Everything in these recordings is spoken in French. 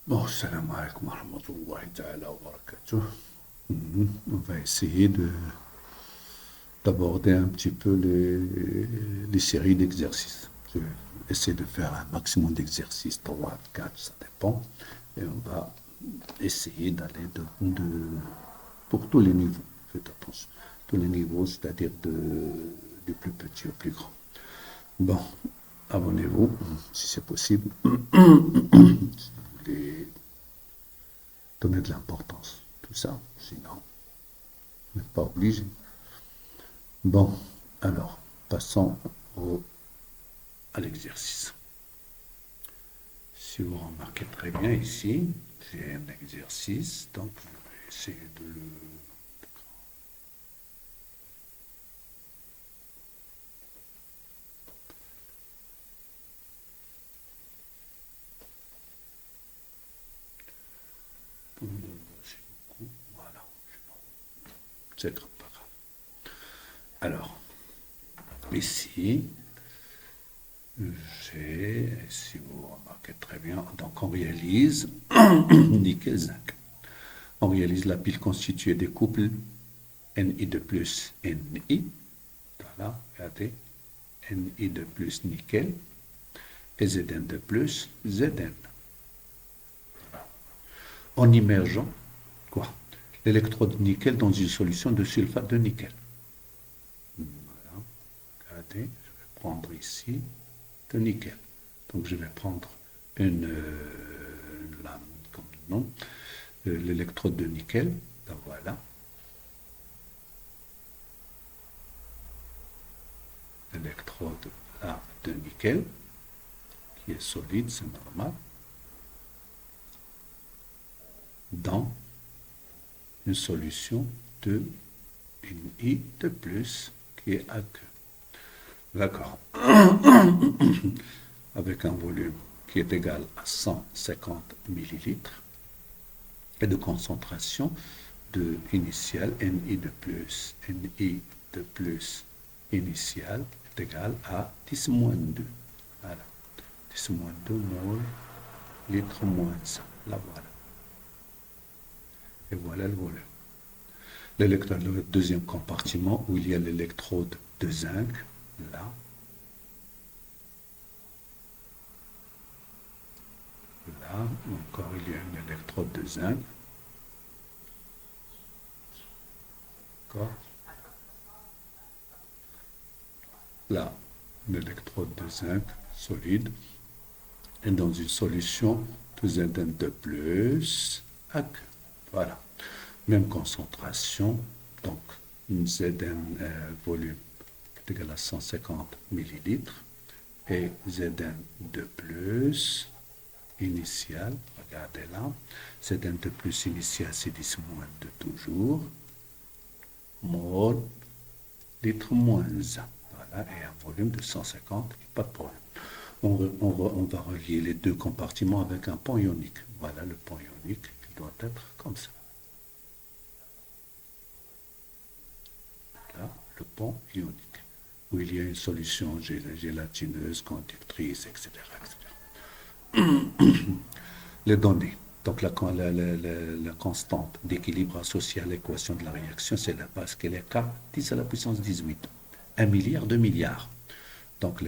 Bon, salam alaikum wa rahmatullahi ta'ala wa barakatuh. On va essayer d'aborder un petit peu les séries d'exercices. Je vais essayer de faire un maximum d'exercices, 3, 4, ça dépend. Et on va essayer d'aller pour tous les niveaux. Faites attention. Tous les niveaux, c'est-à-dire du plus petit au plus grand. Bon, abonnez-vous si c'est possible. Si vous voulez donner de l'importance, tout ça. Sinon, vous n'êtes pas obligé. Bon, alors, passons à l'exercice. Si vous remarquez très bien ici, j'ai un exercice, donc je vais essayer de le... Merci beaucoup. Voilà, c'est pas grave. Alors, ici, si vous remarquez très bien, donc on réalise nickel zinc. On réalise la pile constituée des couples Ni de plus Ni. Voilà, regardez. Ni de plus nickel et Zn de plus Zn. En immergeant quoi, l'électrode nickel dans une solution de sulfate de nickel. Voilà, regardez, je vais prendre ici de nickel. Donc je vais prendre une lame comme nom, l'électrode de nickel. Donc voilà. L'électrode là de nickel, qui est solide, c'est normal, dans une solution de Ni de plus qui est aqueux. D'accord. Avec un volume qui est égal à 150 millilitres et de concentration de initiale Ni de plus. Ni de plus initial est égal à 10 moins 2. Voilà. 10 moins 2 mol litre moins 100. Là voilà. Et voilà le volume. Le deuxième compartiment où il y a l'électrode de zinc, là. Là, encore il y a une électrode de zinc. D'accord. Là, une électrode de zinc solide. Et dans une solution de Zn de plus, voilà. Même concentration, donc une Zn volume est égal à 150 millilitres et Zn de plus initial, regardez là, Zn de plus initial c'est 10 moins de toujours, mol litre moins 1, voilà, et un volume de 150, pas de problème. On va relier les deux compartiments avec un pont ionique. Voilà le pont ionique qui doit être comme ça. Là, le pont ionique, où il y a une solution gélatineuse, conductrice, etc. Les données. Donc la constante d'équilibre associée à l'équation de la réaction, c'est la base qu'elle est K 10 à la puissance 18. 1 milliard, 2 milliards. Donc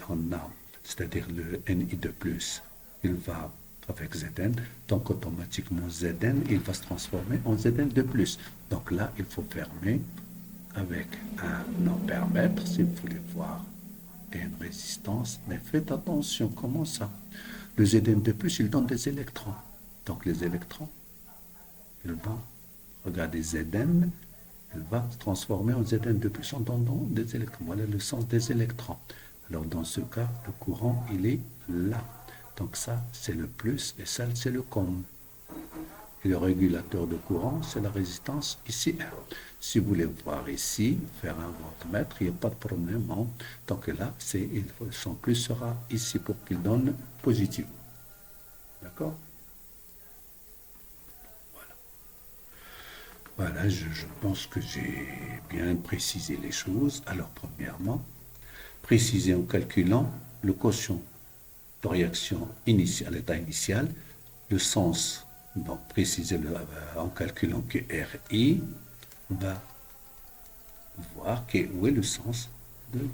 on a, c'est-à-dire le Ni de plus, il va avec Zn, donc automatiquement Zn, il va se transformer en Zn de plus. Donc là, il faut fermer avec un ampère-mètre, si vous voulez voir, et une résistance. Mais faites attention, comment ça? Le Zn de plus, il donne des électrons. Donc les électrons, ils vont, regardez Zn, il va se transformer en Zn de plus en donnant des électrons. Voilà le sens des électrons. Alors dans ce cas, le courant, il est là. Donc ça, c'est le plus et ça, c'est le com. Et le régulateur de courant, c'est la résistance ici. Si vous voulez voir ici, faire un voltmètre, il n'y a pas de problème. Hein. Donc là, son plus sera ici pour qu'il donne positif. D'accord? Voilà, je pense que j'ai bien précisé les choses. Alors, premièrement, préciser en calculant le quotient de réaction initiale, l'état initial, le sens, donc préciser en calculant que RI va voir où est le sens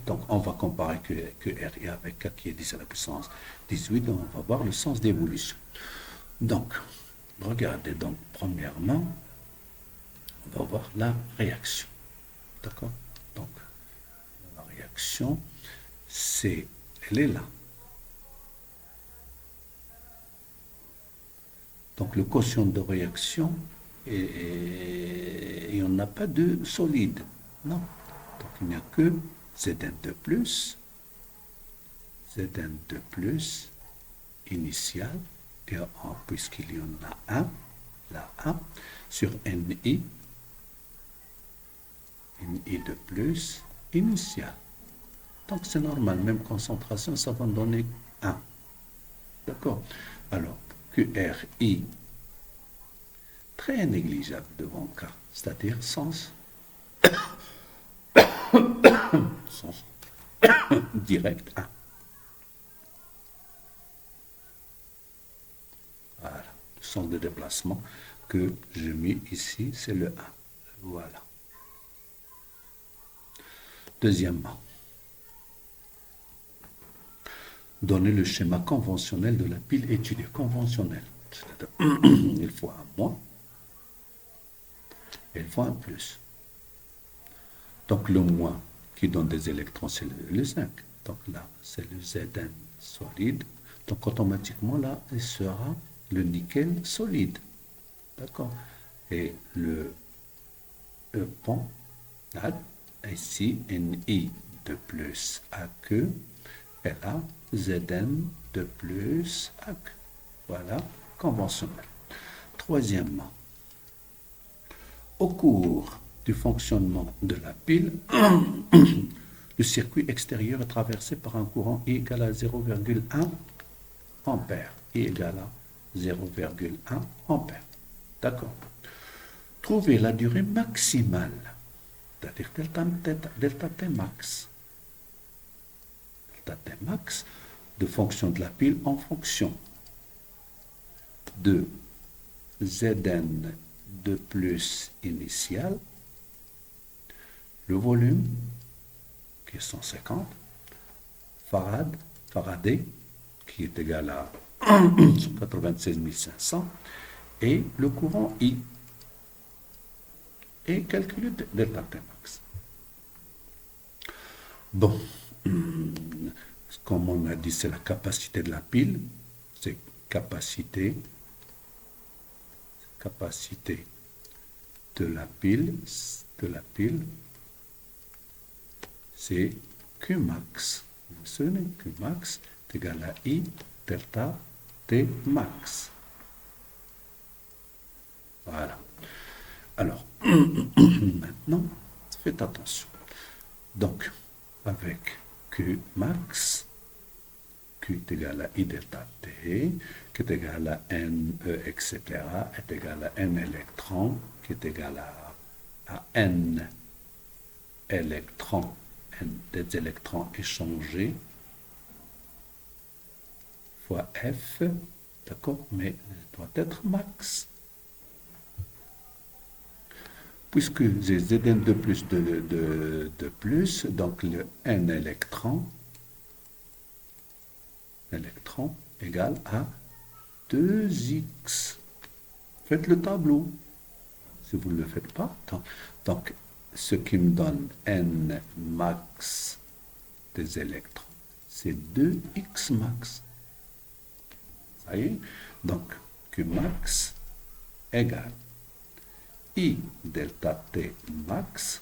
donc on va comparer que RI avec K qui est 10 à la puissance 18, donc on va voir le sens d'évolution. Donc, regardez, donc premièrement, on va voir la réaction. D'accord? Donc, la réaction, elle est là. Donc, le quotient de réaction, il n'y en a pas de solide. Non. Donc, il n'y a que Zn2 plus initial, et puisqu'il y en a un, là, 1, sur Ni de plus initial. Donc, c'est normal, même concentration, ça va donner 1. D'accord? Alors, QRI, très négligeable devant K, c'est-à-dire sens direct 1. Voilà, le sens de déplacement que je mets ici, c'est le 1. Voilà. Deuxièmement, donner le schéma conventionnel de la pile étudiée. Conventionnel, c'est-à-dire il faut un moins, et il faut un plus. Donc le moins qui donne des électrons, c'est le 5. Donc là, c'est le Zn solide. Donc automatiquement, là, il sera le nickel solide. D'accord? Et le pont, là, ici, Ni de plus AQ, et là, Zn de plus AQ. Voilà, conventionnel. Troisièmement, au cours du fonctionnement de la pile, le circuit extérieur est traversé par un courant I égal à 0,1 ampère. I égal à 0,1 ampère. D'accord. Trouver la durée maximale, c'est-à-dire delta T max. Delta T max de fonction de la pile en fonction de Zn de plus initial, le volume qui est 150, Faraday qui est égal à 96 500, et le courant I, et calculer delta T max. Bon, comme on a dit, c'est la capacité de la pile, c'est capacité de la pile, c'est Qmax. Vous vous souvenez, Qmax est égal à I delta T max. Voilà. Alors, maintenant, faites attention. Donc, avec Qmax, Q est égal à I delta T, qui est égal à N, E, etc., est égal à N électrons, qui est égal à N électrons, N des électrons échangés, fois F, d'accord, mais il doit être max. Puisque j'ai Zn de plus de plus, donc le N électron égale à 2x. Faites le tableau. Si vous ne le faites pas, donc ce qui me donne N max des électrons, c'est 2x max. Ça y est. Donc Q max égale I delta T max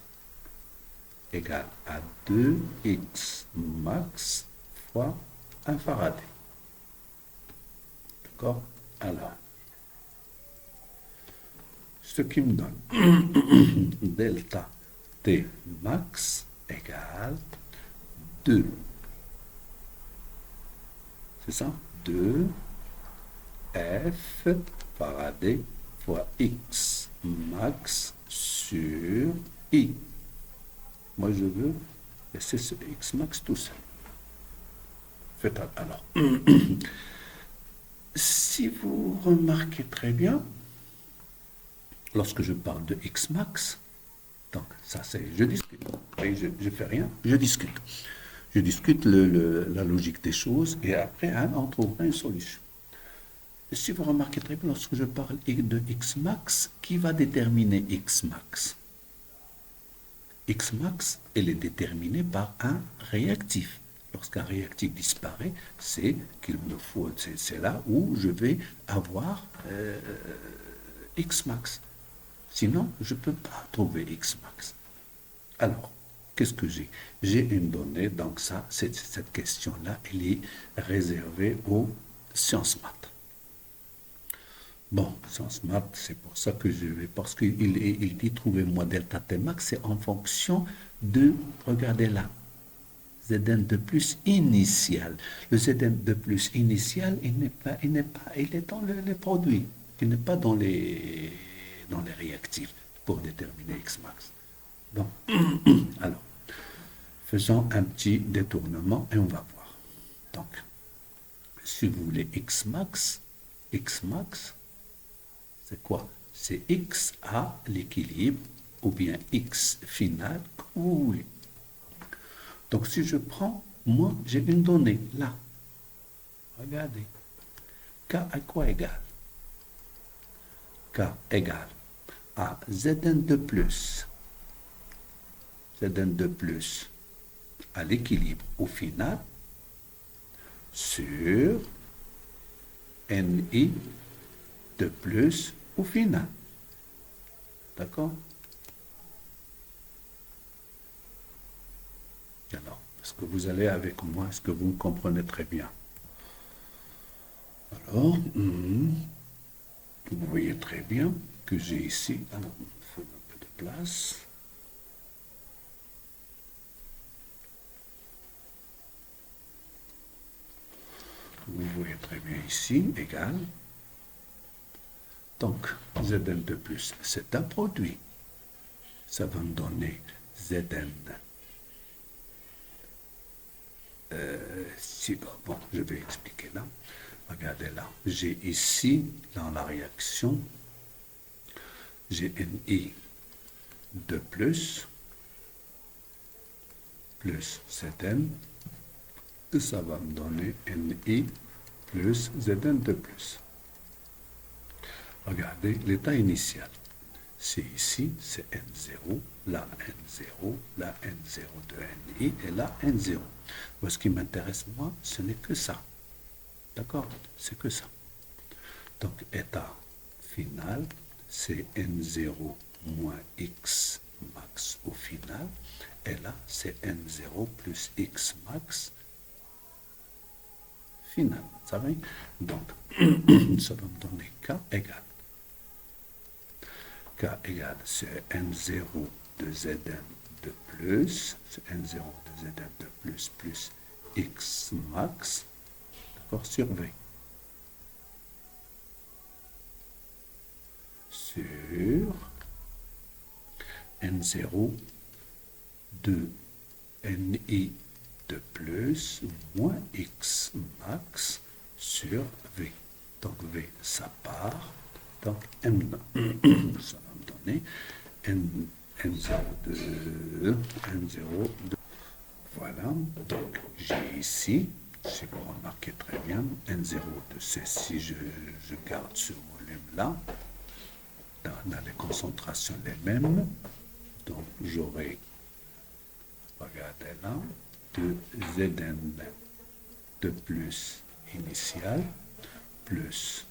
égale à 2x max fois 1 Faraday. D'accord? Alors, ce qui me donne delta T max égale 2. C'est ça? 2 F Faraday fois X max sur I. Moi, je veux laisser ce X max tout seul. Faites alors. Si vous remarquez très bien, lorsque je parle de x max, donc ça c'est, je discute, et je fais rien, je discute. Je discute la logique des choses et après hein, on trouvera une solution. Si vous remarquez très bien, lorsque je parle de x max, qui va déterminer x max? X max, elle est déterminée par un réactif. Lorsqu'un réactif disparaît, c'est qu'il me faut, c'est là où je vais avoir X max. Sinon, je ne peux pas trouver X max. Alors, qu'est-ce que j'ai? J'ai une donnée, donc ça, cette question-là, elle est réservée aux sciences maths. Bon, sciences maths, c'est pour ça que je vais, parce qu'il dit trouvez-moi delta t max, c'est en fonction de, regardez là, Zn de plus initial. Le Zn de plus initial, il est dans les produits. Il n'est pas dans les réactifs pour déterminer X max. Bon, alors, faisons un petit détournement et on va voir. Donc, si vous voulez X max, c'est quoi? C'est X à l'équilibre ou bien X final, comme vous voulez. Donc, si je prends, moi, j'ai une donnée là. Regardez. K à quoi égale? K égale à Zn de plus. Zn de plus à l'équilibre au final sur Ni de plus au final. D'accord? Alors, est-ce que vous allez avec moi? Est-ce que vous me comprenez très bien? Alors, vous voyez très bien que j'ai ici, alors, on fait un peu de place. Vous voyez très bien ici, égal. Donc, Zn de plus, c'est un produit. Ça va me donner Zn. Bon, je vais expliquer là. Regardez là. J'ai ici, dans la réaction, j'ai Ni de plus Zn. Et ça va me donner Ni plus Zn de plus. Regardez l'état initial. C'est ici, c'est N0, là N0, là N0 de Ni et là N0. Moi, ce qui m'intéresse, moi, ce n'est que ça. D'accord? C'est que ça. Donc, état final, c'est N0 moins X max au final. Et là, c'est N0 plus X max final. Ça va? Donc, ça va me donner K égale. K égale, c'est N0 de Zn de plus, c'est N0 de Zn de plus X max, d'accord, sur V. Sur N0 de Ni de plus moins X max sur V. Donc V, ça part. Donc M, ça va me donner N0 de N0 de. Voilà. Donc j'ai ici, si vous remarquez très bien, N0 de C, si je garde ce volume-là, dans les concentrations les mêmes, donc j'aurai, regardez là, de Zn de plus initial plus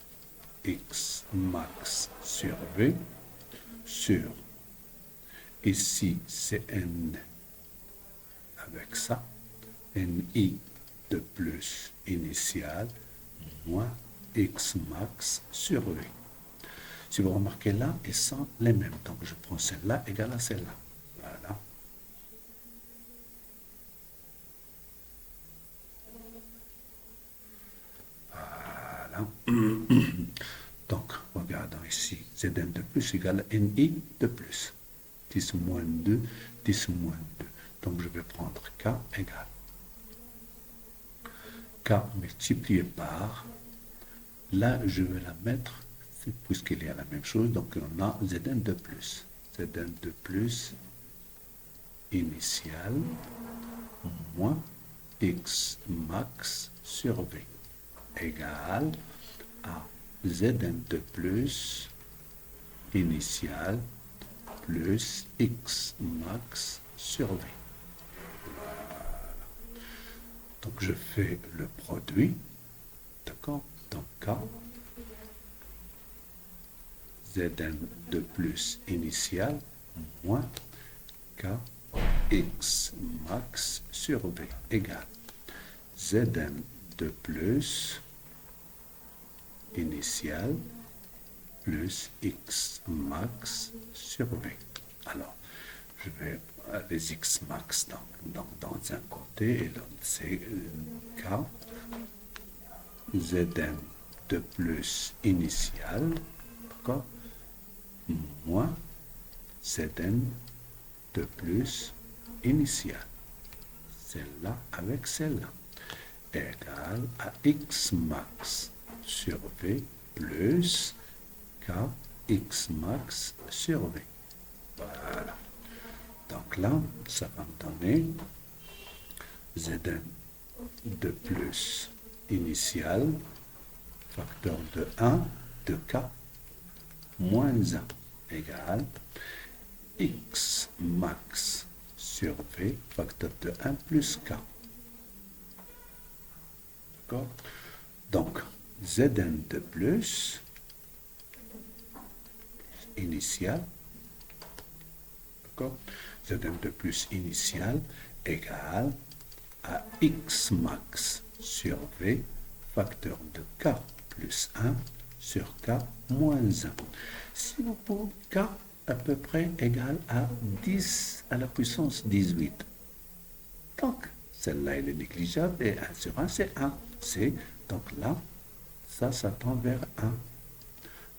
X max sur V sur, ici c'est N avec ça, Ni de plus initial moins X max sur V. Si vous remarquez là, elles sont les mêmes. Donc je prends celle-là égale à celle-là. Voilà. Voilà. Donc, regardons ici, Zn de plus égale à Ni de plus. 10 moins 2, 10 moins 2. Donc, je vais prendre K égale K multiplié par Là, je vais la mettre, puisqu'il y a la même chose, donc on a Zn de plus. Zn de plus initial moins x max sur v égale à Zn de plus initial plus x max sur v. Donc je fais le produit, d'accord? Donc K, Zn de plus initial moins K x max sur v égale Zn de plus initial plus x max sur v. Alors, je vais les x max dans un côté et l'autre c'est K Zn de plus initial, d'accord, moins Zn de plus initial, celle-là avec celle-là, égale à x max sur v plus k x max sur v. Voilà. Donc là, ça va me donner Zn de plus initial, facteur de 1 de k moins 1 égale x max sur v, facteur de 1 plus k. D'accord? Donc, Zn de plus initial, d'accord? Zn de plus initial égale à x max sur v, facteur de k plus 1 sur k moins 1. Si vous pouvez, k à peu près égal à 10 à la puissance 18. Donc, celle-là, elle est négligeable et 1 sur 1, c'est 1. Donc là, ça tend vers 1.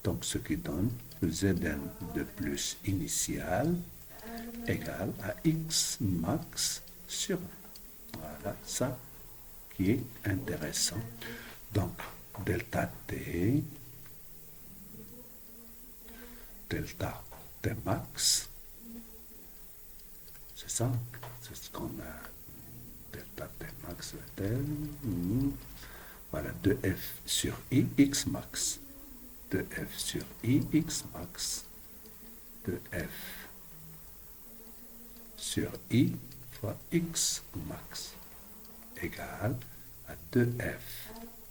Donc, ce qui donne Zn de plus initial égale à x max sur 1. Voilà, ça qui est intéressant. Donc, delta t max, c'est ça, c'est ce qu'on a, delta t max, voilà, 2f sur i, x max, 2f sur i, x max, 2f sur i fois x max, égale à 2f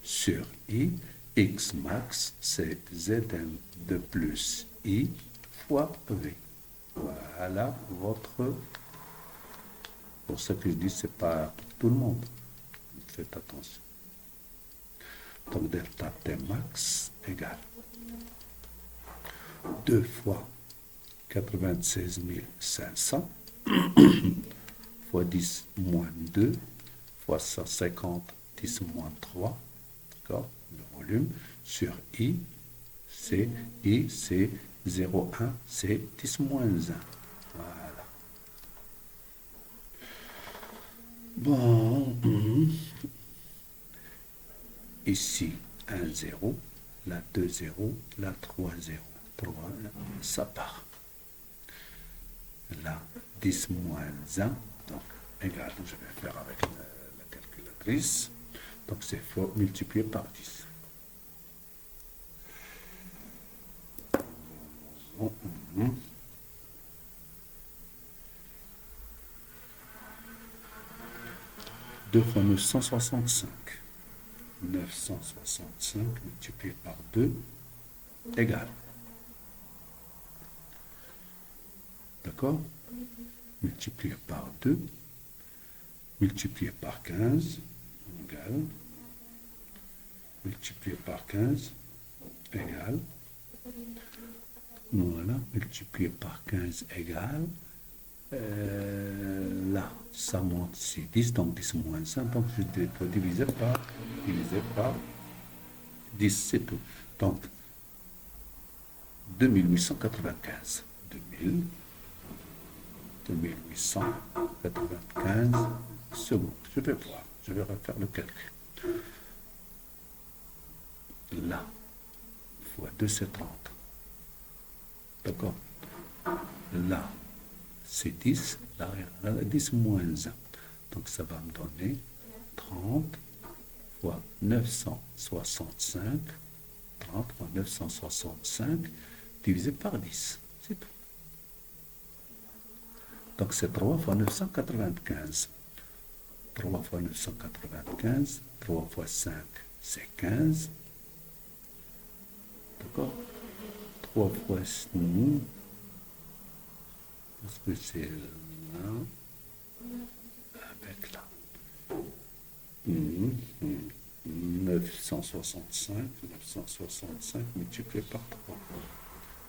sur i, x max, c'est Zn de plus i fois v. Voilà votre... Pour ça que je dis, c'est pas pour tout le monde. Faites attention. Donc, delta t max égale 2 fois 96 500 fois 10 moins 2 fois 150 10 moins 3, d'accord, le volume, sur I, c'est 0,1, c'est 10 moins 1. Voilà. Bon, ici, 1, 0, là, 2, 0, là, 3, 0. 3, ça part. Là, 10 moins 1, donc, égal, je vais faire avec la calculatrice. Donc, c'est faut multiplier par 10. Deux fois 965. 965 multiplié par 2 égale. D'accord? Multiplié par 2, multiplié par 15, égale. Multiplié par 15, égale. Voilà, multiplié par 15 égale. Là, ça monte, c'est 10, donc 10 moins 5, donc je dois diviser par 10, c'est tout. Donc, 2895. 2895 secondes. Je vais voir, je vais refaire le calcul. là, fois 2, c'est 30. D'accord? Là, c'est 10. Là, 10 moins 1. Donc, ça va me donner 30 fois 965. 30 fois 965 divisé par 10. C'est tout. Donc, c'est 3 fois 995. 3 fois 995. 3 fois 5, c'est 15. D'accord? 3 fois 5, parce que c'est là, avec là. 965 multiplié par 3.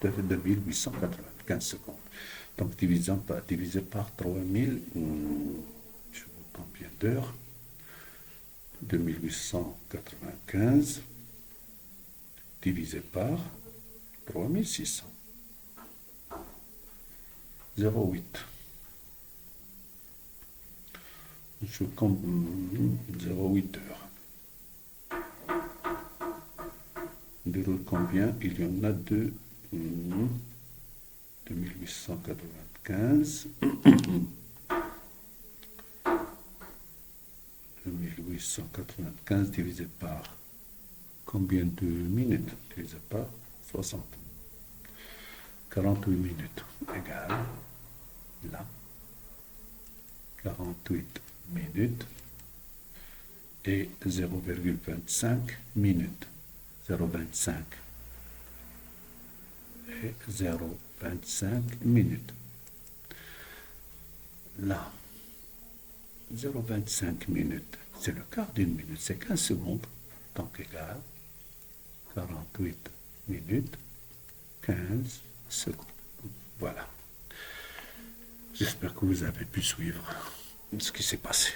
2895 secondes. Donc, divisé par 3000, je vois combien d'heures? 2895 divisé par 3600. 0,8. Je compte 0,8 heures. De combien? Il y en a deux. 2895. 2895 divisé par combien de minutes? Divisé par 60. 48 minutes égale là. 48 minutes et 0,25 minutes. 0,25 et 0,25 minutes. Là, 0,25 minutes, c'est le quart d'une minute, c'est 15 secondes, donc égal 48 minutes, 15 secondes. Voilà. J'espère que vous avez pu suivre ce qui s'est passé.